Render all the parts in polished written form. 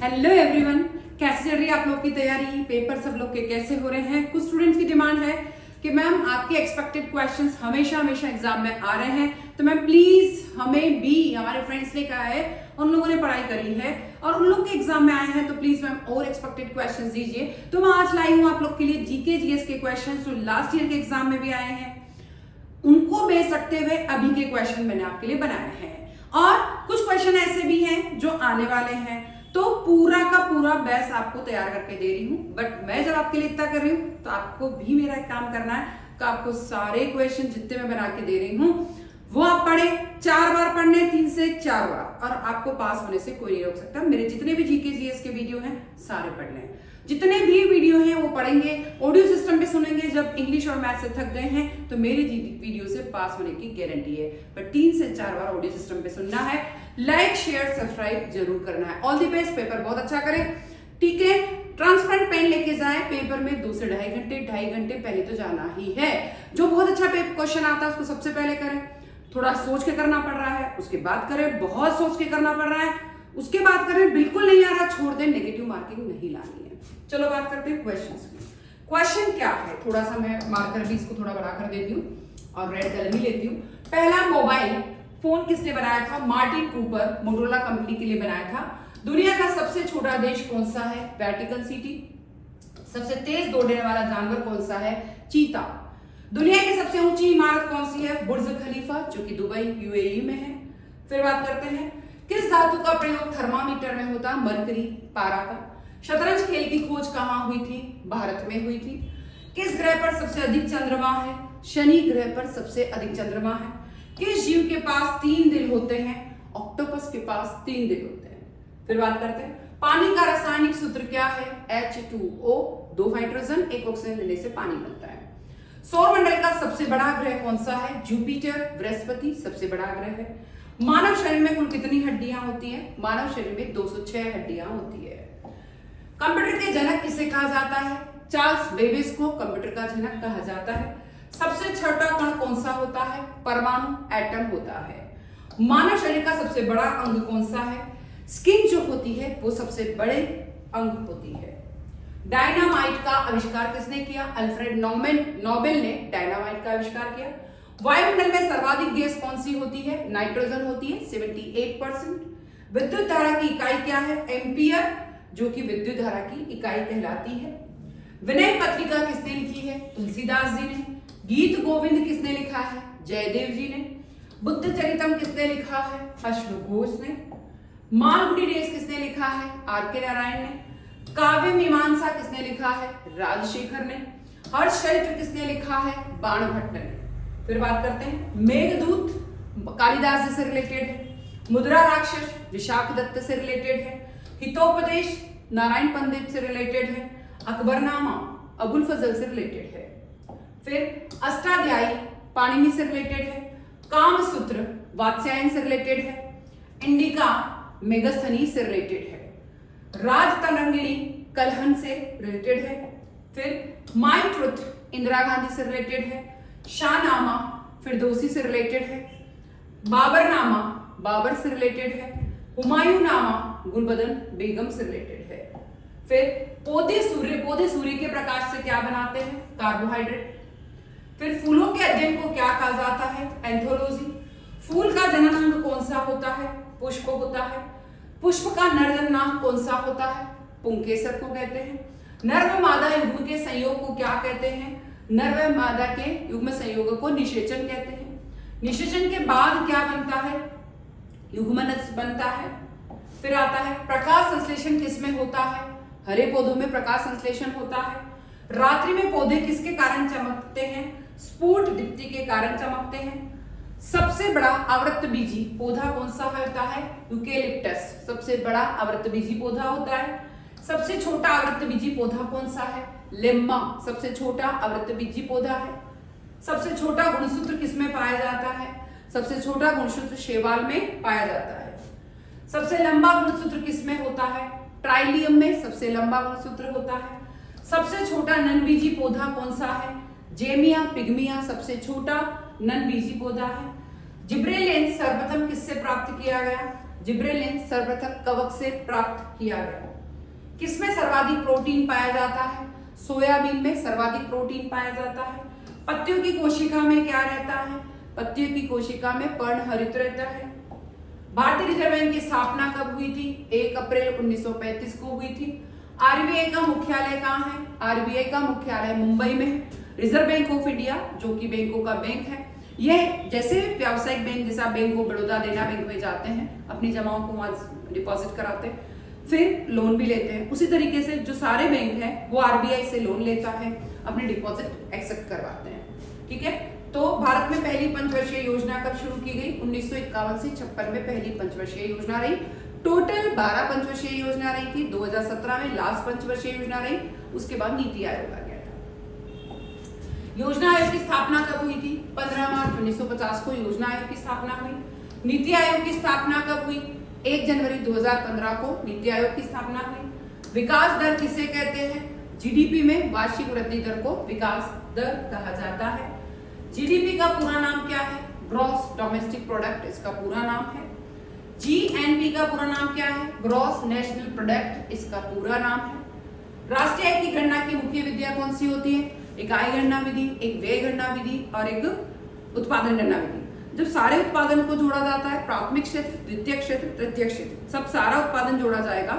Hello everyone, कैसे चल रही है आप लोग की तैयारी? पेपर सब लोग के कैसे हो रहे हैं? कुछ स्टूडेंट्स की डिमांड है कि मैम आपके एक्सपेक्टेड क्वेश्चंस हमेशा एग्जाम में आ रहे हैं, तो मैम प्लीज हमें भी, हमारे फ्रेंड्स ने कहा है, उन लोगों ने पढ़ाई करी है और उन लोग के एग्जाम में आए हैं, तो प्लीज मैम और एक्सपेक्टेड क्वेश्चंस दीजिए। तो मैं आज लाई हूँ आप लोग के लिए जीके जीएस के क्वेश्चंस जो लास्ट ईयर के एग्जाम में भी आए हैं, उनको बेस रखते हुए अभी के क्वेश्चन मैंने आपके लिए बनाए हैं। और कुछ क्वेश्चन ऐसे भी हैं जो आने वाले हैं, तो पूरा का पूरा बेस आपको तैयार करके दे रही हूँ। बट मैं जब आपके लिए इतना कर रही हूँ तो आपको भी मेरा एक काम करना है कि आपको सारे क्वेश्चन जितने मैं बना के दे रही हूँ वो आप पढ़े, 4 बार पढ़ने, 3 से 4 बार, और आपको पास होने से कोई नहीं रोक सकता। मेरे जितने भी जीके जीएस के वीडियो हैं सारे पढ़ लें, जितने भी वीडियो हैं वो पढ़ेंगे, ऑडियो सिस्टम पे सुनेंगे। जब इंग्लिश और मैथ से थक गए हैं तो मेरी वीडियो से पास होने की गारंटी है। पर 3 से 4 बार ऑडियो सिस्टम पे सुनना है, लाइक शेयर सब्सक्राइब जरूर करना है। ऑल द बेस्ट, पेपर बहुत अच्छा करें, ठीक है? ट्रांसपेरेंट पेन लेके जाए, पेपर में 2 से 2.5 घंटे पहले तो जाना ही है। जो बहुत अच्छा क्वेश्चन आता है उसको सबसे पहले करें, थोड़ा सोच के करना पड़ रहा है उसके बाद करें, बहुत सोच के करना पड़ रहा है उसके बाद करें, बिल्कुल नहीं आ रहा छोड़ दें, नेगेटिव मार्किंग नहीं लानी है। चलो बात करते हैं क्वेश्चंस की। क्वेश्चन क्या है, थोड़ा सा मैं मार्कर भी इसको थोड़ा बड़ा कर देती हूँ और रेड कलर ही लेती हूँ। पहला मोबाइल फोन किसने बनाया था? मार्टिन कूपर, मोटोरोला कंपनी के लिए बनाया था। दुनिया का सबसे छोटा देश कौन सा है? Vatican city. सबसे तेज दौड़ने वाला जानवर कौन सा है? चीता। दुनिया की सबसे ऊंची इमारत कौन सी है? बुर्ज खलीफा, जो कि दुबई यूएई में है। फिर बात करते हैं, किस धातु का प्रयोग थर्मामीटर में होता? मरकरी, पारा का। शतरंज खेल की खोज कहां हुई थी? भारत में हुई थी। किस ग्रह पर सबसे अधिक चंद्रमा है? शनि ग्रह पर सबसे अधिक चंद्रमा है। किस जीव के पास 3 दिल होते हैं? ऑक्टोपस के पास 3 दिल होते हैं। फिर बात करते हैं, पानी का रासायनिक सूत्र क्या है? H2O, 2 हाइड्रोजन 1 ऑक्सीजन लेने से पानी बनता है। सौर मंडल का सबसे बड़ा ग्रह कौन सा है? जुपिटर, बृहस्पति सबसे बड़ा ग्रह है। मानव शरीर में कुल कितनी हड्डियां होती हैं? मानव शरीर में 206 हड्डियां होती है। कंप्यूटर के जनक किसे कहा जाता है? चार्ल्स बेबेज को कंप्यूटर का जनक कहा जाता है। सबसे छोटा कण कौन सा होता है? परमाणु, एटम होता है। मानव शरीर का सबसे बड़ा अंग कौन सा है? स्किन जो होती है वो सबसे बड़े अंग होती है। डायनामाइट का आविष्कार किसने किया? अल्फ्रेड नोबेल ने डायनामाइट का आविष्कार किया। वायुमंडल में सर्वाधिक गैस कौन सी होती है? नाइट्रोजन होती है, 78%। विद्युत धारा की इकाई क्या है? एम्पियर, जो कि विद्युत धारा की इकाई कहलाती है। विनय पत्रिका किसने लिखी है? तुलसीदास जी ने। गीत गोविंद किसने लिखा है? जयदेव जी ने। बुद्ध चरितम किसने लिखा है? अश्वघोष ने। मालगुडी डेज किसने लिखा है? आर.के. नारायण ने। काव्य मीमांसा किसने लिखा है? राजशेखर ने। हर्षचरित्र किसने लिखा है? बाणभट्ट ने। फिर बात करते हैं, मेघदूत कालिदास जी से रिलेटेड है। मुद्रा राक्षस विशाखदत्त से रिलेटेड है। हितोपदेश नारायण पंडित से रिलेटेड है। अकबरनामा अबुल फजल से रिलेटेड है। फिर अष्टाध्यायी पाणिनि से रिलेटेड है। कामसूत्र वात्स्यायन से रिलेटेड है। इंडिका मेगस्थनीज से रिलेटेड है। राजतरंगिणी कलहन से रिलेटेड है। फिर माय ट्रुथ इंदिरा गांधी से रिलेटेड है। शाहनामा फिरदौसी से रिलेटेड है। बाबरनामा बाबर से रिलेटेड है। हुमायूं नामा गुलबदन बेगम से रिलेटेड है। फिर पौधे सूर्य के प्रकाश से क्या बनाते हैं? कार्बोहाइड्रेट। फिर फूलों के अध्ययन को क्या कहा जाता है? एंथोलॉजी। फूल का जनन अंग कौन सा होता है? पुष्प होता है। पुष्प का नर जन्मांग कौन सा होता है? पुंकेसर को कहते हैं। नर व मादा युग्म के संयोग को क्या कहते हैं? नर व मादा के युग्म संयोग को निषेचन कहते हैं। निषेचन के बाद क्या बनता है? युग्मनज बनता है। फिर आता है, प्रकाश संश्लेषण किसमें होता है? हरे पौधों में प्रकाश संश्लेषण होता है। रात्रि में पौधे किसके कारण चमकते हैं? स्फुट दीप्ति के कारण चमकते हैं। सबसे बड़ा आवृतबीजी पौधा कौन सा होता है? यूकेलिप्टस सबसे बड़ा आवृतबीजी पौधा होता है। सबसे छोटा आवृतबीजी पौधा कौन सा है? लेम्मा सबसे छोटा आवृतबीजी पौधा है। सबसे छोटा गुणसूत्र किसमें पाया जाता है? सबसे छोटा गुणसूत्र शैवाल में पाया जाता है। सबसे लंबा गुणसूत्र किसमें होता है? ट्राइलियम में सबसे लंबा गुणसूत्र होता है। सबसे छोटा ननबीजी पौधा कौन सा है? जेमिया पिग्मिया सबसे छोटा ननबीजी पौधा है। जिब्रेलिन सर्वप्रथम किससे प्राप्त किया गया? जिब्रेलिन सर्वप्रथम कवक से प्राप्त किया गया? किसमें सर्वाधिक प्रोटीन पाया जाता है? सोयाबीन में सर्वाधिक प्रोटीन पाया जाता है। पत्तियों की कोशिका में क्या रहता है? पत्तियों की कोशिका में पर्णहरित रहता है। भारतीय रिजर्व बैंक की स्थापना कब हुई थी? 1 अप्रैल 1935 को हुई थी। आरबीआई का मुख्यालय कहाँ है? आरबीआई का मुख्यालय मुंबई में है। रिजर्व बैंक ऑफ इंडिया जो कि बैंकों का बैंक है, यह जैसे व्यावसायिक बैंक जैसा बैंक ऑफ बड़ौदा, देना बैंक में जाते हैं, अपनी जमाओं को वहां डिपॉजिट कराते हैं, फिर लोन भी लेते हैं, उसी तरीके से जो सारे बैंक हैं वो आरबीआई से लोन लेता है, अपने डिपॉजिट एक्सेप्ट करवाते हैं। ठीक है, तो भारत में पहली पंचवर्षीय योजना कब शुरू की गई? 1951 से 56 में पहली पंचवर्षीय योजना रही। टोटल 12 पंचवर्षीय योजना रही थी। 2017 में लास्ट पंचवर्षीय योजना रही, उसके बाद नीति आयोग आ गया था। योजना आयोग की स्थापना कब हुई थी? 15 मार्च 1950 को योजना आयोग की स्थापना हुई। नीति आयोग की स्थापना कब हुई? 1 जनवरी 2015 को नीति आयोग की स्थापना हुई। विकास दर किसे कहते हैं? जीडीपी में वार्षिक वृद्धि दर को विकास दर कहा जाता है। जीडीपी का पूरा नाम क्या है? ग्रॉस डोमेस्टिक प्रोडक्ट इसका पूरा नाम है। जीएनपी का पूरा नाम क्या है? ग्रॉस नेशनल प्रोडक्ट इसका पूरा नाम है। राष्ट्रीय आय की गणना की मुख्य विधियां कौन सी होती है? एक आय गणना विधि, एक व्यय गणना विधि और एक उत्पादन गणना विधि। जब सारे उत्पादन को जोड़ा जाता है, प्राथमिक क्षेत्र, द्वितीय क्षेत्र, तृतीय क्षेत्र, सब सारा उत्पादन जोड़ा जाएगा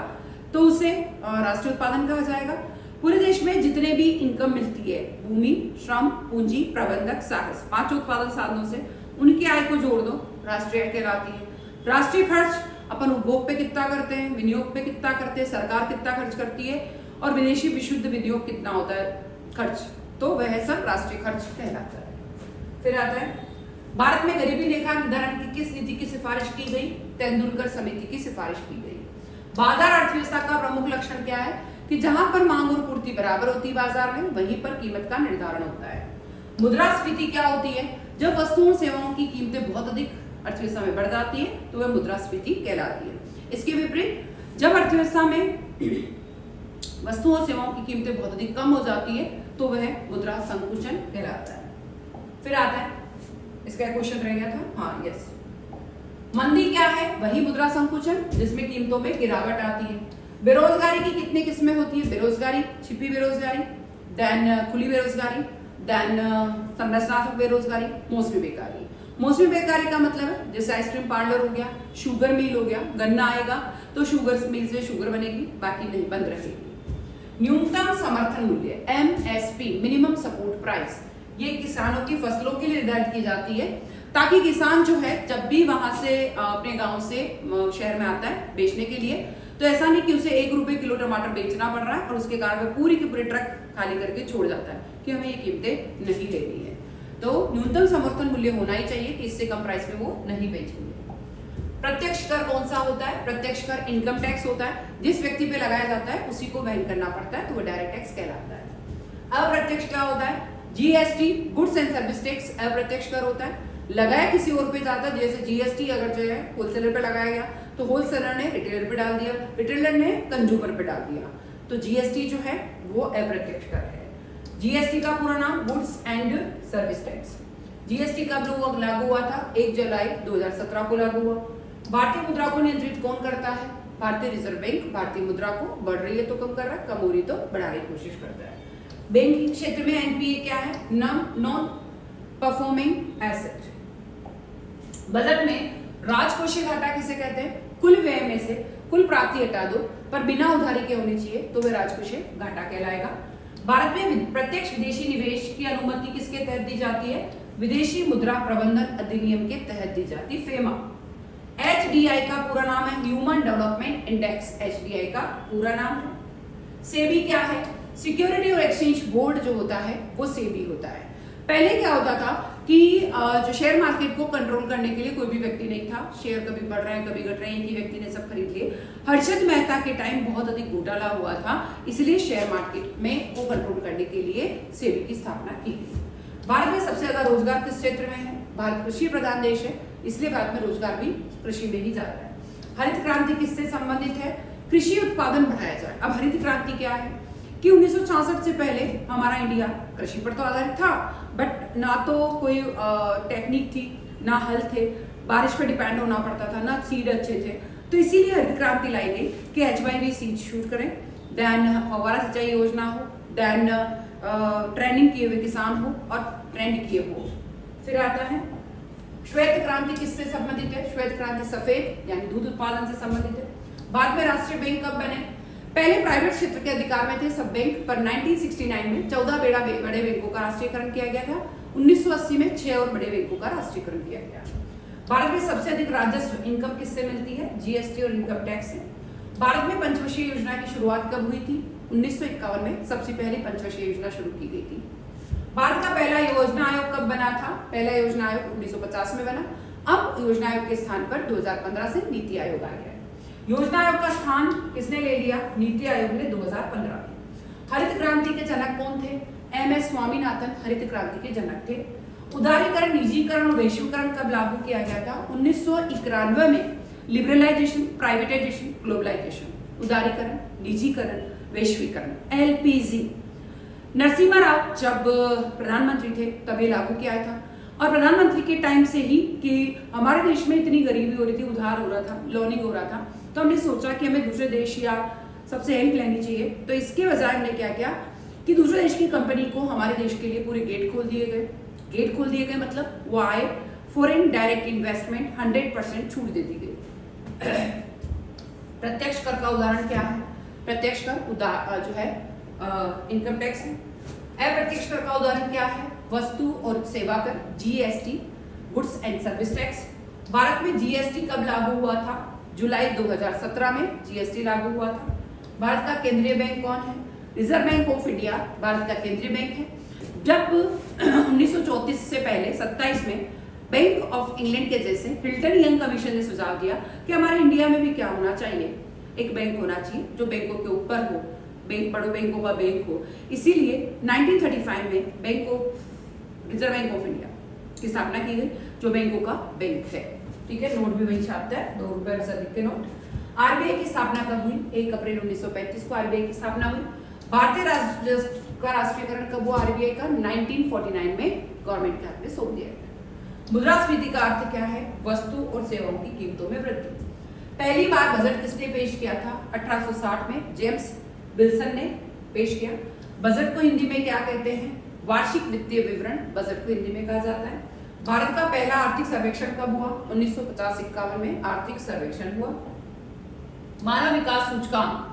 तो उसे राष्ट्रीय उत्पादन कहा जाएगा। पूरे देश में जितने भी इनकम मिलती है, भूमि, श्रम, पूंजी, प्रबंधक, साहस, 5 उत्पादन साधनों से उनकी आय को जोड़ दो, राष्ट्रीय आय कहलाती है। राष्ट्रीय खर्च अपन उपभोग पे कितना करते हैं, विनियोग पे कितना करते हैं, सरकार कितना खर्च करती है और विदेशी विशुद्ध विनियोग कितना होता है खर्च, तो वह सब राष्ट्रीय खर्च कहलाता है। फिर आता है भारत में गरीबी रेखा निर्धारण की किस नीति की सिफारिश की गई? तेंदुलकर समिति की सिफारिश की गई। बाजार अर्थव्यवस्था का प्रमुख लक्षण क्या है? कि जहां पर मांग और पूर्ति बराबर होती है बाजार में, वहीं पर कीमत का निर्धारण होता है। मुद्रास्फीति क्या होती है? जब वस्तुओं सेवाओं की कीमतें बहुत अधिक अर्थव्यवस्था में बढ़ जाती है तो वह मुद्रास्फीति कहलाती है। इसके विपरीत जब अर्थव्यवस्था में वस्तुओं और सेवाओं की कीमतें बहुत अधिक कम हो जाती है तो वह मुद्रा संकुचन कहलाता है। फिर आता है, इसका क्वेश्चन रह गया था, हाँ यस, मंदी क्या है? वही मुद्रा संकुचन जिसमें कीमतों में गिरावट आती है। बेरोजगारी की कितनी किस्में होती है? बेरोजगारी, छिपी बेरोजगारी, देन खुली बेरोजगारी, देन संरचनात्मक बेरोजगारी, मौसमी बेकारी। मौसमी बेकारी का मतलब है जैसे आइसक्रीम पार्लर हो गया, शुगर मिल हो गया, गन्ना आएगा तो शुगर मिल से शुगर बनेगी, बाकी नहीं बंद रहेगी। न्यूनतम समर्थन मूल्य एमएसपी, मिनिमम सपोर्ट प्राइस, ये किसानों की फसलों के लिए निर्धारित की जाती है ताकि किसान जो है जब भी वहां से अपने गांव से शहर में आता है बेचने के लिए, तो ऐसा नहीं कि उसे 1 रुपए किलो टमाटर बेचना पड़ रहा है और उसके कारण वह पूरी की पूरी ट्रक खाली करके छोड़ जाता है कि हमें ये कीमतें नहीं लेनी है। तो न्यूनतम समर्थन मूल्य होना ही चाहिए कि इससे कम प्राइस में वो नहीं बेचेंगे। प्रत्यक्ष कर कौन सा होता है? प्रत्यक्ष कर इनकम टैक्स होता है, जिस व्यक्ति पे लगाया जाता है उसी को वहन करना पड़ता है, तो वो डायरेक्ट टैक्स कहलाता है। अप्रत्यक्ष क्या होता है? GST, goods and service tax, अप्रत्यक्ष कर होता है, लगाया किसी और पे जाता है। जैसे जीएसटी अगर जो है होलसेलर पे लगाया गया तो होलसेलर ने रिटेलर पे डाल दिया, रिटेलर ने कंज्यूमर पे डाल दिया, तो जीएसटी जो है वो अप्रत्यक्ष कर है। जीएसटी का पूरा नाम goods and service tax. GST कब लागू हुआ था? 1 जुलाई 2017 को लागू हुआ। भारतीय मुद्रा को नियंत्रित कौन करता है? भारतीय रिजर्व बैंक। भारतीय मुद्रा को बढ़ रही है तो कम कर रहा है, कम हो रही तो बढ़ाने की कोशिश करता है। बैंकिंग क्षेत्र में एनपीए क्या है? Non performing asset. बजट में राजकोषीय घाटा किसे कहते हैं? कुल व्यय में से कुल प्राप्ति हटा दो पर बिना उधारी के होनी चाहिए तो वह राजकोषीय घाटा कहलाएगा। भारत में प्रत्यक्ष विदेशी निवेश की अनुमति किसके तहत दी जाती है? विदेशी मुद्रा प्रबंधन अधिनियम के तहत दी जाती है, फेमा। एचडीआई का पूरा नाम है ह्यूमन डेवलपमेंट इंडेक्स, एचडीआई का पूरा नाम है। सेबी क्या है? सिक्योरिटी और एक्सचेंज बोर्ड जो होता है वो सेबी होता है। पहले क्या होता था कि जो शेयर मार्केट को कंट्रोल करने के लिए कोई भी व्यक्ति नहीं था, शेयर कभी बढ़ रहे हैं कभी घट रहे हैं, एक ही व्यक्ति ने सब खरीद लिए। हर्षद मेहता के टाइम बहुत अधिक घोटाला हुआ था, इसलिए शेयर मार्केट में को कंट्रोल करने के लिए सेबी की स्थापना की गई। भारत में सबसे ज्यादा रोजगार किस क्षेत्र में है? भारत कृषि प्रधान देश है, इसलिए भारत में रोजगार भी कृषि में ही जाता है। हरित क्रांति किससे संबंधित है? कृषि उत्पादन बढ़ाया जाए। अब हरित क्रांति क्या है कि 1966 से पहले हमारा इंडिया कृषि पर तो आधारित था, बट ना तो कोई टेक्निक थी, ना हल थे, बारिश पे डिपेंड होना पड़ता था, ना सीड अच्छे थे। तो इसीलिए हरित क्रांति लाई गई कि HYV सीड शूट करें, देन फव्वारा सिंचाई योजना हो, देन ट्रेनिंग किए हुए किसान हो और ट्रेंड किए हो। फिर आता है श्वेत क्रांति, किससे संबंधित है? श्वेत क्रांति सफेद यानी दूध उत्पादन से संबंधित है। बाद में राष्ट्रीय बैंक कब बने? पहले प्राइवेट क्षेत्र के अधिकार में थे सब बैंक, पर 1969 में 14 बड़े बैंकों का राष्ट्रीयकरण किया गया था। 1980 में 6 और बड़े बैंकों का राष्ट्रीयकरण किया गया। भारत में सबसे अधिक राजस्व इनकम किससे मिलती है? GST और इनकम टैक्स से। भारत में पंचवर्षीय योजना की शुरुआत कब हुई थी? 1951 में सबसे पहले पंचवर्षीय योजना शुरू की गई थी। भारत का पहला योजना आयोग कब बना था? पहला योजना आयोग 1950 में बना। अब योजना आयोग के स्थान पर 2015 से नीति आयोग आ गया। योजना आयोग का स्थान किसने ले लिया? नीति आयोग ने 2015 में। हरित क्रांति के जनक कौन थे? MS स्वामीनाथन हरित क्रांति के जनक थे। उदारीकरण, निजीकरण और वैश्वीकरण कब लागू किया गया था? 1991 में। Liberalisation, privatisation, globalisation. उदारीकरण, निजीकरण, वैश्वीकरण, LPG। नरसिम्हा राव जब प्रधानमंत्री थे तभी लागू किया था, और प्रधानमंत्री के टाइम से ही कि हमारे देश में इतनी गरीबी हो रही थी, उधार हो रहा था, लोनिंग हो रहा था, तो हमने सोचा कि हमें दूसरे देश या सबसे हेल्प लेनी चाहिए। तो इसके बजाय हमने क्या किया कि दूसरे देश की कंपनी को हमारे देश के लिए पूरे गेट खोल दिए गए। गेट खोल दिए गए मतलब वो आए, फॉरेन डायरेक्ट इन्वेस्टमेंट 100% छूट दे दी गई। प्रत्यक्ष कर का उदाहरण क्या है? प्रत्यक्ष कर जो है इनकम टैक्स है। अप्रत्यक्ष कर का उदाहरण क्या है? वस्तु और सेवा कर, GST, goods and service tax. Bharat में GST कब लागू हुआ था? जुलाई 2017 में GST लागू हुआ था। भारत का केंद्रीय बैंक कौन है? Reserve bank of India Bharat का केंद्रीय बैंक है। जब 1934 से पहले 27 में बैंक ऑफ इंग्लैंड के जैसे हिल्टन यंग कमीशन ने सुझाव दिया कि हमारे इंडिया में भी क्या होना चाहिए, एक बैंक होना चाहिए जो बैंकों के ऊपर हो, बड़े बैंकों का बैंक हो। इसीलिए 1935 में रिजर्व बैंक ऑफ इंडिया की स्थापना की गई, जो बैंकों का बैंक है। ठीक है, नोट भी वही छापता है, 2 रुपए से अधिक के नोट। RBI की स्थापना कब हुई? 1 अप्रैल 1935 को RBI की स्थापना हुई। भारतीय राजस्व का राष्ट्रीयकरण कब हुआ? RBI का 1949 में गवर्नमेंट के हाथ में सौंप दिया गया। मुद्रास्फीति का अर्थ क्या है? वस्तु और सेवाओं की कीमतों में वृद्धि। पहली बार बजट किसने पेश किया था? 1860 में जेम्स विल्सन ने पेश किया। बजट को हिंदी में क्या कहते हैं? वार्षिक वित्तीय विवरण बजट को हिंदी में कहा जाता है। भारत का पहला आर्थिक सर्वेक्षण कब हुआ? 1950-51 में आर्थिक सर्वेक्षण हुआ। मानव विकास सूचकांक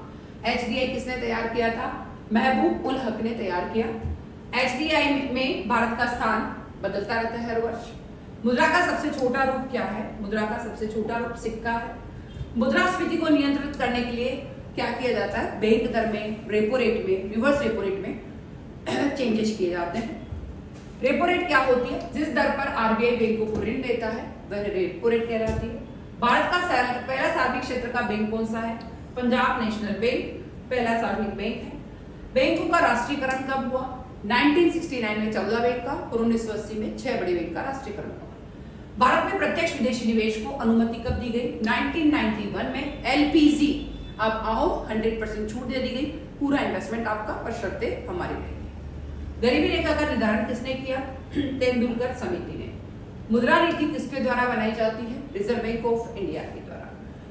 HDI किसने तैयार किया था? महबूब उल हक ने तैयार किया। HDI में भारत का स्थान बदलता रहता है हर वर्ष। मुद्रा का सबसे छोटा रूप क्या है? मुद्रा का सबसे छोटा रूप सिक्का है। मुद्रास्फीति को नियंत्रित करने के लिए क्या किया जाता है? बैंक दर में, रेपो रेट में, रिवर्स रेपो रेट में चेंजेस किए जाते हैं। रेपो रेट क्या होती है? जिस दर पर RBI बैंकों को ऋण देता है वह रेपो रेट कहलाती है। भारत का पहला सार्वजनिक क्षेत्र का बैंक कौन सा है? पंजाब नेशनल बैंक पहला सार्वजनिक बैंक है। बैंकों का राष्ट्रीयकरण कब हुआ? 1969 में 14 बैंक का और 1980 में 6 बड़े बैंक का राष्ट्रीयकरण हुआ। भारत में प्रत्यक्ष विदेशी निवेश को अनुमति कब दी गई? 1991 में। LPG अब आओ 100% छूट दे दी गई, पूरा इन्वेस्टमेंट आपका बशर्ते हमारी रहेगी। गरीबी रेखा का निर्धारण किसने किया? तेंदुलकर समिति ने। मुद्रा नीति किसके द्वारा बनाई जाती है? रिजर्व बैंक ऑफ इंडिया के द्वारा।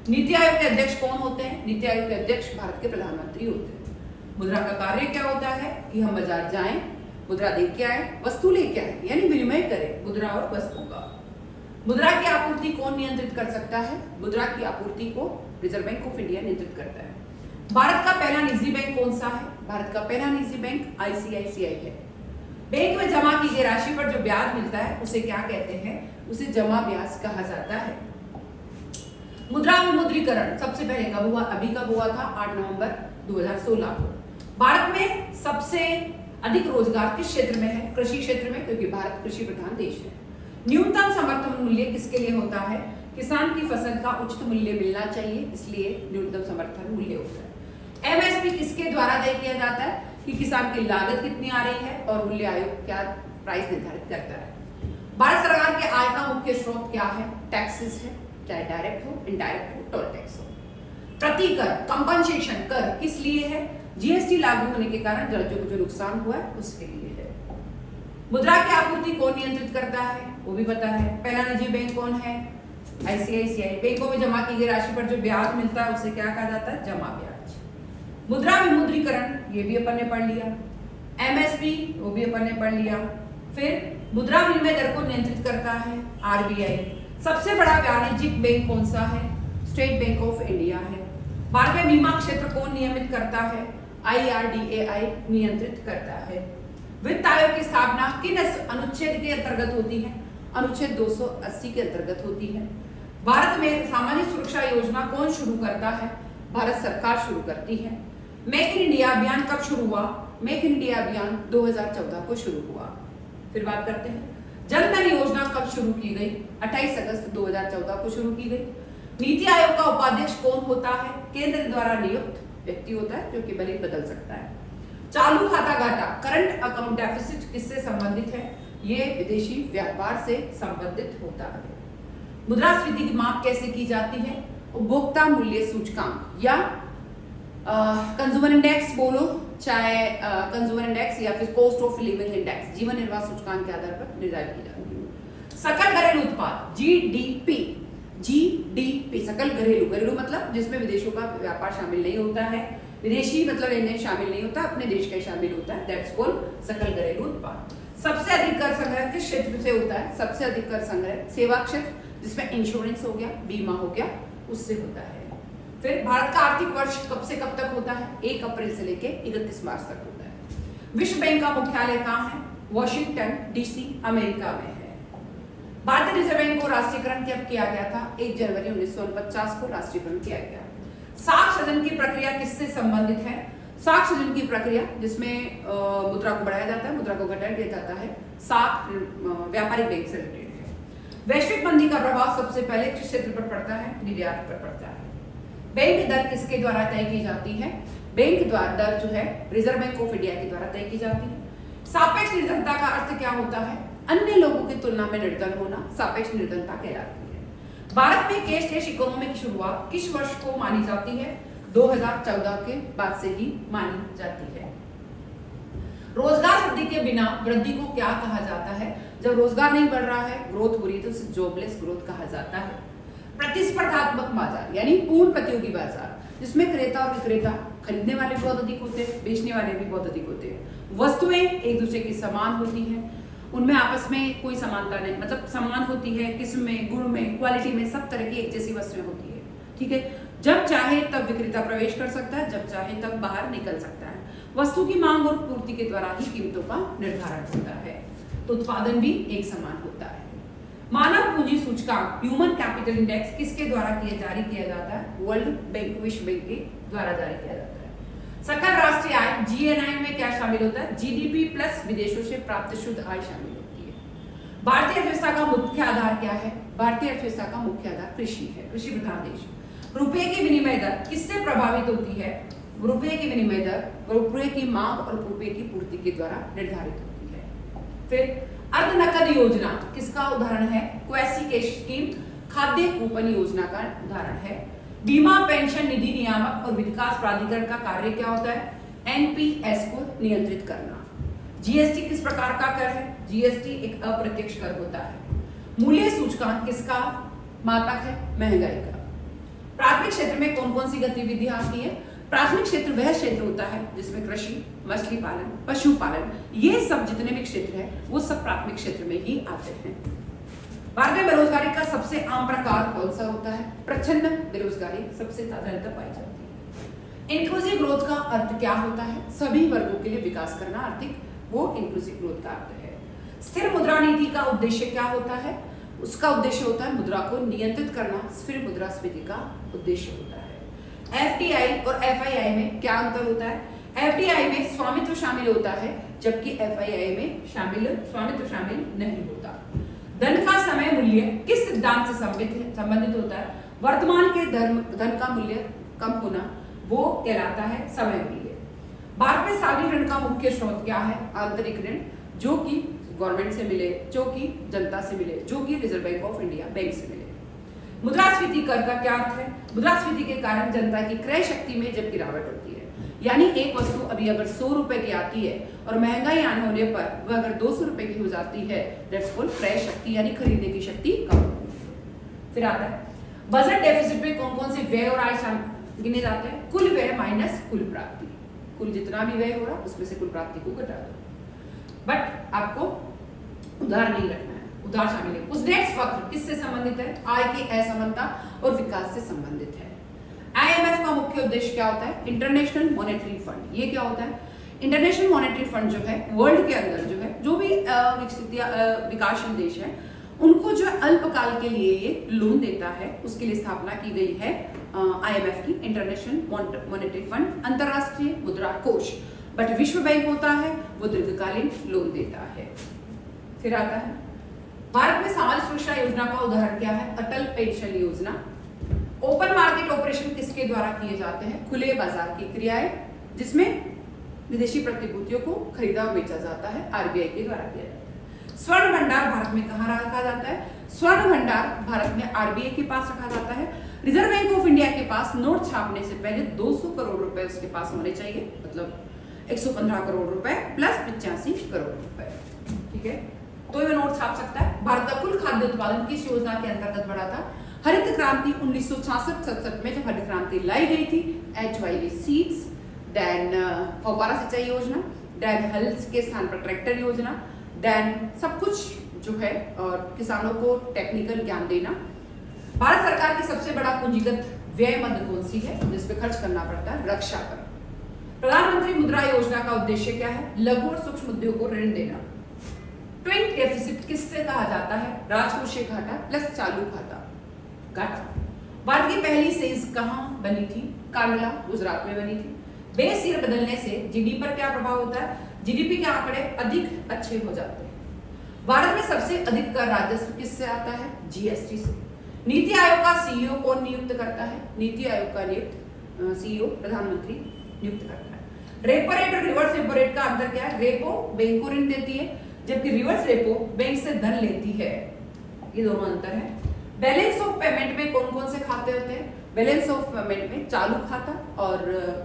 नीति आयोग के अध्यक्ष कौन होते हैं? नीति आयोग के अध्यक्ष भारत के प्रधानमंत्री होते हैं। मुद्रा का कार्य क्या होता है कि हम बाजार जाएं, मुद्रा देख के आए, वस्तु लेके आए, यानी विनिमय करें मुद्रा और वस्तु का। मुद्रा की आपूर्ति कौन नियंत्रित कर सकता है? मुद्रा की आपूर्ति को रिजर्व बैंक ऑफ इंडिया नियंत्रित करता है। भारत का पहला निजी बैंक कौन सा है? भारत का पहला निजी बैंक ICICI है। बैंक में जमा की गई राशि पर जो ब्याज मिलता है उसे क्या कहते हैं? उसे जमा ब्याज कहा जाता है। मुद्रा विमुद्रीकरण सबसे पहले कब हुआ? अभी कब हुआ था? 8 नवंबर 2016 को। भारत में सबसे अधिक रोजगार किस क्षेत्र में है? कृषि क्षेत्र में, क्योंकि भारत कृषि प्रधान देश है। न्यूनतम समर्थन मूल्य किसके लिए होता है? किसान की फसल का उचित मूल्य मिलना चाहिए, इसलिए न्यूनतम समर्थन मूल्य होता है। MSP किसके द्वारा तय किया जाता है कि किसान की लागत कितनी आ रही है और मूल्य आयोग क्या प्राइस निर्धारित करता है। भारत सरकार के आय का मुख्य स्रोत क्या है? टैक्सेस है, चाहे डायरेक्ट हो, इनडायरेक्ट हो, टोल टैक्स हो। प्रतिकर, कंपनसेशन कर किस लिए है? GST लागू होने के कारण राज्यों को जो नुकसान हुआ है उसके लिए है। मुद्रा की आपूर्ति कौन नियंत्रित करता है? वो भी पता है। पहला निजी बैंक कौन है? आईसीआईसीआई बैंकों में जमा की गई राशि पर जो ब्याज मिलता है उसे क्या कहा जाता है? जमा ब्याज। मुद्रा विमुद्रीकरण, ये भी अपन ने पढ़ लिया। एमएसपी, वो भी अपन ने पढ़ लिया। फिर मुद्रा विनिमय दर को नियंत्रित करता है आरबीआई। सबसे बड़ा वाणिज्यिक बैंक कौन सा है? स्टेट बैंक ऑफ इंडिया है। भारत में बीमा क्षेत्र कौन नियमित करता है? IRDAI नियंत्रित करता है। वित्त आयोग की स्थापना किन अनुच्छेद के अंतर्गत होती है? अनुच्छेद 280 के अंतर्गत होती है। भारत में सामाजिक सुरक्षा योजना कौन शुरू करता है? भारत सरकार शुरू करती है। मेक इन इंडिया अभियान कब शुरू हुआ? मेक इन इंडिया अभियान 2014 को शुरू हुआ। फिर बात करते हैं जन धन योजना कब शुरू की गई? 28 अगस्त 2014 को शुरू की गई। नीति आयोग का उपाध्यक्ष कौन होता है? केंद्र द्वारा नियुक्त व्यक्ति होता है जो कि भले बदल सकता है। चालू खाता घाटा, करंट अकाउंट डेफिसिट किससे संबंधित है? ये विदेशी व्यापार से संबंधित होता है। मुद्रास्फीति की माप कैसे की जाती है? उपभोक्ता मूल्य सूचकांक या कंज्यूमर इंडेक्स बोलो, चाहे कंज्यूमर इंडेक्स या फिर कॉस्ट ऑफ लिविंग इंडेक्स, जीवन निर्वाह सूचकांक के आधार पर निर्धारित की जाती है। सकल घरेलू उत्पाद जीडीपी, सकल घरेलू मतलब जिसमें विदेशों का व्यापार शामिल नहीं होता है, विदेशी मतलब इन्हें शामिल नहीं होता, अपने देश का शामिल होता है, दैट्स कॉल्ड सकल घरेलू उत्पाद। सबसे अधिक कर संग्रह किस क्षेत्र से होता है? सबसे अधिक कर संग्रह सेवा क्षेत्र, जिसमें इंश्योरेंस हो गया, बीमा हो गया, उससे होता है। फिर भारत का आर्थिक वर्ष कब से कब तक होता है? 1 अप्रैल से लेके 31 मार्च तक होता है। विश्व बैंक का मुख्यालय कहाँ है? वॉशिंगटन डीसी, अमेरिका में है। भारतीय रिजर्व बैंक को राष्ट्रीयकरण कब किया गया था? 1 जनवरी 1949 को राष्ट्रीयकरण किया गया। साख सृजन की प्रक्रिया किससे संबंधित है? साख सृजन की प्रक्रिया जिसमें मुद्रा को बढ़ाया जाता है, मुद्रा को घटाया दिया जाता है, साख व्यापारिक बैंक से रिलेटेड है। वैश्विक मंदी का प्रभाव सबसे पहले किस क्षेत्र पर पड़ता है? निर्यात पर पड़ता है। बैंक दर किसके द्वारा तय की जाती है? बैंक द्वारा दर जो है रिजर्व बैंक ऑफ इंडिया के द्वारा तय की जाती है। सापेक्ष निर्धनता का अर्थ क्या होता है? अन्य लोगों की तुलना में निर्धन होना सापेक्ष निर्धनता कहलाती है। भारत में कैशलेस इकोनॉमी की शुरुआत किस वर्ष को मानी जाती है? 2014 के बाद से ही मानी जाती है। रोजगार वृद्धि के बिना वृद्धि को क्या कहा जाता है? जब रोजगार नहीं बढ़ रहा है, ग्रोथ हो रही है, तो उसे जॉबलेस ग्रोथ कहा जाता है। प्रतिस्पर्धात्मक बाजार यानी पूर्ण प्रतियोगी बाजार, जिसमें क्रेता और विक्रेता, खरीदने वाले बहुत अधिक होते हैं, बेचने वाले भी बहुत अधिक होते हैं। वस्तुएं एक दूसरे की समान होती हैं, उनमें आपस में कोई समानता नहीं, मतलब समान होती है किस्म में, गुण में, क्वालिटी में, सब तरह की एक जैसी वस्तुएं होती है। ठीक है, जब चाहे तब विक्रेता प्रवेश कर सकता है, जब चाहे तब बाहर निकल सकता है। वस्तु की मांग और पूर्ति के द्वारा ही कीमतों का निर्धारण होता है, तो उत्पादन भी एक समान होता है। मानव पूंजी सूचकांक ह्यूमन कैपिटल इंडेक्स किसके द्वारा जारी किया जाता है? वर्ल्ड बैंक, विश्व बैंक के द्वारा जारी किया जाता है। सकल राष्ट्रीय आय जीएनआई में क्या शामिल होता है? जीडीपी प्लस विदेशों से प्राप्त शुद्ध आय शामिल होती है। भारतीय अर्थव्यवस्था का मुख्य आधार क्या है? भारतीय अर्थव्यवस्था का मुख्य आधार कृषि है, कृषि प्रधान देश। रुपये की विनिमय दर किससे प्रभावित होती है? रुपये की विनिमय दर रुपये की मांग और रुपये की पूर्ति के द्वारा निर्धारित होती है। फिर अर्ध नकद योजना किसका उदाहरण है? क्वेसी के स्कीम, खाद्य कूपन योजना का उदाहरण है। बीमा पेंशन निधि नियामक और विकास प्राधिकरण का कार्य क्या होता है? एनपीएस को नियंत्रित करना। जीएसटी किस प्रकार का कर है? जीएसटी एक अप्रत्यक्ष कर होता है। मूल्य सूचकांक किसका मापक है? महंगाई का। प्राथमिक क्षेत्र में कौन कौन सी गतिविधियां आती है? प्राथमिक क्षेत्र वह क्षेत्र होता है जिसमें कृषि, मछली पालन, पशुपालन, ये सब जितने भी क्षेत्र है वो सब प्राथमिक क्षेत्र में ही आते हैं। भारत में बेरोजगारी का सबसे आम प्रकार कौन सा होता है? प्रच्छन्न बेरोजगारी सबसे साधारणतः पाई जाती है। इंक्लूसिव ग्रोथ का अर्थ क्या होता है? सभी वर्गों के लिए विकास करना, आर्थिक वो इंक्लूसिव ग्रोथ का अर्थ है। स्थिर मुद्रा नीति का उद्देश्य क्या होता है? उसका उद्देश्य होता है मुद्रा को नियंत्रित करना, स्थिर मुद्रास्फीति का उद्देश्य होता है। एफडीआई और एफआईआई में क्या अंतर होता है? एफडीआई में स्वामित्व शामिल होता है, जबकि एफआईआई में स्वामित्व शामिल नहीं होता। धन का समय मूल्य किस सिद्धांत से संबंधित होता है? वर्तमान के धन का मूल्य कम होना, वो कहलाता है समय मूल्य। भारत में सार्वजनिक ऋण का मुख्य स्रोत क्या है? आंतरिक ऋण, जो कि गवर्नमेंट से मिले, जो कि जनता से मिले, जो कि reserve bank of India bank से मिले। मुद्रास्फीति कर का क्या अर्थ है? मुद्रास्फीति के कारण जनता की क्रय शक्ति में जब गिरावट होती है, यानी एक वस्तु अभी अगर 100 रुपए की आती है और महंगाई आने होने पर वह अगर 200 रुपए की हो जाती है, दैट्स कॉल्ड क्रय शक्ति, यानी खरीदने की शक्ति कम होती है। फिर आता है बजट डेफिसिट में कौन कौन से व्यय और आय गिने जाते हैं। कुल व्यय माइनस कुल प्राप्ति, कुल जितना भी व्यय हो रहा उसमें से कुल प्राप्ति को घटा दो। बट आपको उधार नहीं रखना है, उधार शामिल है। उस डेट्स वक्र किससे संबंधित है? आय की असमानता और विकास से संबंधित है। आईएमएफ का मुख्य उद्देश्य क्या होता है? International monetary fund. ये क्या होता है? इंटरनेशनल मॉनेटरी फंड जो है वर्ल्ड के अंदर जो है जो भी विकसित या विकासशील देश है उनको जो अल्पकाल के लिए ये लोन देता है, उसके लिए स्थापना की गई है आईएमएफ की, इंटरनेशनल मॉनेटरी फंड, अंतरराष्ट्रीय मुद्रा कोष। बट विश्व बैंक होता है वो दीर्घकालीन लोन देता है। फिर आता है भारत में सामाजिक सुरक्षा योजना का उदाहरण क्या है? अटल पेंशन योजना। ओपन मार्केट ऑपरेशन किसके द्वारा किए जाते हैं? खुले बाजार की क्रियाएं जिसमें विदेशी प्रतिभूतियों को खरीदा और बेचा जाता है, आरबीआई के द्वारा किया जाता है। स्वर्ण भंडार भारत में कहाँ रखा जाता है? स्वर्ण भंडार भारत में आरबीआई के पास रखा जाता है। रिजर्व बैंक ऑफ इंडिया के पास नोट छापने से पहले 200 करोड़ रुपए उसके पास होने चाहिए, मतलब 115 करोड़ रुपए प्लस 85 करोड़ रुपए। ठीक है, तो ये नोट छाप सकता है। भारत का कुल खाद्य उत्पादन किस योजना के अंतर्गत बढ़ा था? हरित क्रांति 1966-67 में जब हरित क्रांति लाई गई थी, HYV सीड्स, देन फौवारा सिंचाई योजना, देन हल के स्थान पर ट्रैक्टर योजना, देन सब कुछ जो है और किसानों को टेक्निकल ज्ञान देना। भारत सरकार की सबसे बड़ा पूंजीगत व्यय मद कौन सी है जिस पे खर्च करना पड़ता है? रक्षा पर। प्रधानमंत्री मुद्रा योजना का उद्देश्य क्या है? लघु और सूक्ष्म उद्योग को ऋण देना। ट्विन डेफिसिट किससे कहा जाता है? राजकोषीय घाटा प्लस चालू घाटा। भारत की पहली सेज कहाँ बनी थी? कांडला, गुजरात में बनी थी। बेस ईयर बदलने से जीडीपी पर क्या प्रभाव होता है? जीडीपी के आंकड़े अधिक अच्छे हो जाते हैं। भारत में सबसे अधिक कर राजस्व किससे आता है? जीएसटी से। नीति आयोग का सीईओ कौन नियुक्त करता है? नीति आयोग का सीईओ प्रधानमंत्री नियुक्त करता है। रेपो रेट और रिवर्स रेपो रेट का अंतर क्या है? रेपो बैंक को ऋण देती है जबकि रिवर्स रेपो बैंक से धन लेती है। ये दोनों अंतर है। बैलेंस ऑफ पेमेंट में कौन कौन से खाते होते हैं? बैलेंस ऑफ पेमेंट में चालू खाता और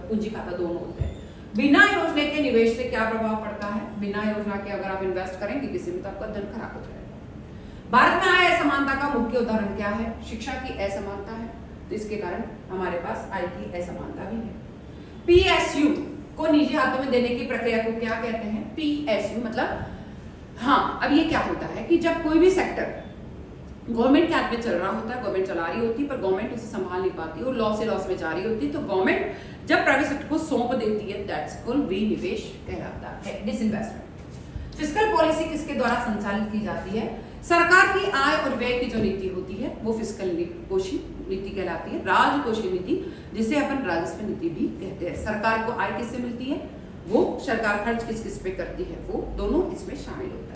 पूंजी खाता दोनों होते हैं। बिना योजना के निवेश से क्या प्रभाव पड़ता है? बिना योजना के अगर आप इन्वेस्ट करेंगे किसी में तो आपका धन खराब हो जाएगा। भारत में आय असमानता का मुख्य उदाहरण क्या है? शिक्षा की असमानता है, तो इसके कारण हमारे पास आय की असमानता भी है। पीएसयू को निजी हाथों में देने की प्रक्रिया को क्या कहते हैं? पीएसयू मतलब, हाँ, अब ये क्या होता है कि जब कोई भी सेक्टर गवर्नमेंट के हाथ में चल रहा होता है, गवर्नमेंट चला रही होती है पर गवर्नमेंट उसे संभाल नहीं पाती और लॉस से लॉस में जा रही होती है, तो गवर्नमेंट जब प्राइवेट सेक्टर को सौंप देती है, दैट्स कॉल्ड विनिवेश कहलाता है, डिसइन्वेस्टमेंट। फिस्कल पॉलिसी किसके द्वारा संचालित की जाती है? सरकार की आय और व्यय की जो नीति होती है वो फिस्कल कोषीय नीति कहलाती है, राजकोषीय नीति जिसे अपन राजस्व नीति भी कहते हैं। सरकार को आय किससे मिलती है? वो सरकार खर्च किस किस पे करती है, वो दोनों इसमें शामिल होता है।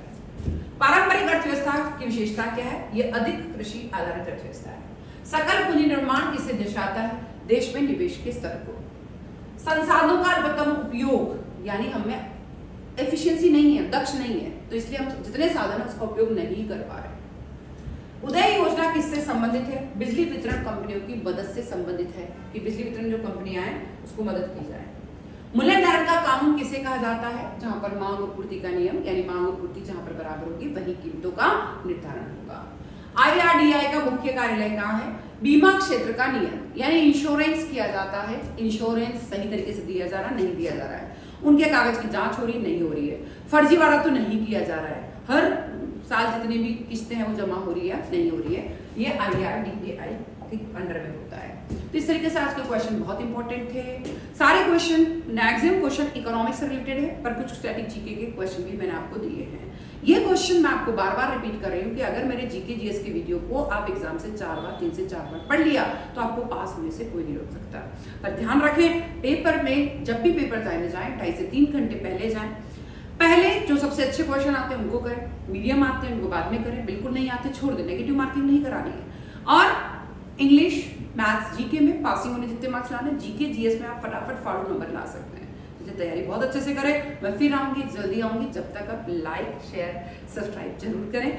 पारंपरिक अर्थव्यवस्था की विशेषता क्या है? ये अधिक कृषि आधारित अर्थव्यवस्था है। सकल पूंजी निर्माण किसे दर्शाता है? देश में निवेश के स्तर को। संसाधनों का अधिकतम उपयोग, यानी हमें एफिशिएंसी नहीं है, दक्ष नहीं है, तो इसलिए हम जितने साधन है उसका उपयोग नहीं कर पा रहे। उदय योजना किससे संबंधित है? बिजली वितरण कंपनियों की मदद से संबंधित है कि बिजली वितरण जो कंपनियां हैं उसको मदद की जाए। मूल्य निर्धारण का कानून किसे कहा जाता है? जहां पर मांग और पूर्ति का नियम, यानी मांग और पूर्ति जहां पर बराबर होगी वही कीमतों का निर्धारण होगा। IRDAI का मुख्य कार्यालय कहाँ है? बीमा क्षेत्र का नियम, यानी इंश्योरेंस किया जाता है, इंश्योरेंस सही तरीके से दिया जा रहा नहीं दिया जा रहा है, उनके कागज की जांच हो रही नहीं हो रही है, फर्जीवाड़ा तो नहीं किया जा रहा है, हर साल जितनी भी किस्तें हैं वो जमा हो रही है नहीं हो रही है, ये IRDAI के अंडर में होता है। तो इस तरीके से आज के क्वेश्चन बहुत इंपॉर्टेंट थे। सारे क्वेश्चन, मैक्सिमम क्वेश्चन इकोनॉमिक्स से रिलेटेड है, पर कुछ स्टैटिक जीके के क्वेश्चन भी मैंने आपको दिए हैं। ये क्वेश्चन मैं आपको बार बार रिपीट कर रही हूँ कि अगर मेरे जीके जीएस के वीडियो को आप एग्जाम से 3 से 4 बार पढ़ लिया तो आपको पास होने से कोई नहीं रोक सकता। पर ध्यान रखें, पेपर में जब भी पेपर देने जाए 2.5 से 3 घंटे पहले जाएं। पहले जो सबसे अच्छे क्वेश्चन आते हैं उनको करें, मीडियम आते हैं उनको बाद में करें, बिल्कुल नहीं आते छोड़ दें, नेगेटिव मार्किंग नहीं करानी है। और इंग्लिश, मैथ्स, जीके में पासिंग होने जितने मार्क्स लाने, जीके जीएस में आप फटाफट फाड़ू नंबर ला सकते हैं। तो तैयारी बहुत अच्छे से करें। मैं फिर आऊंगी, जल्दी आऊंगी। जब तक आप लाइक, शेयर, सब्सक्राइब जरूर करें।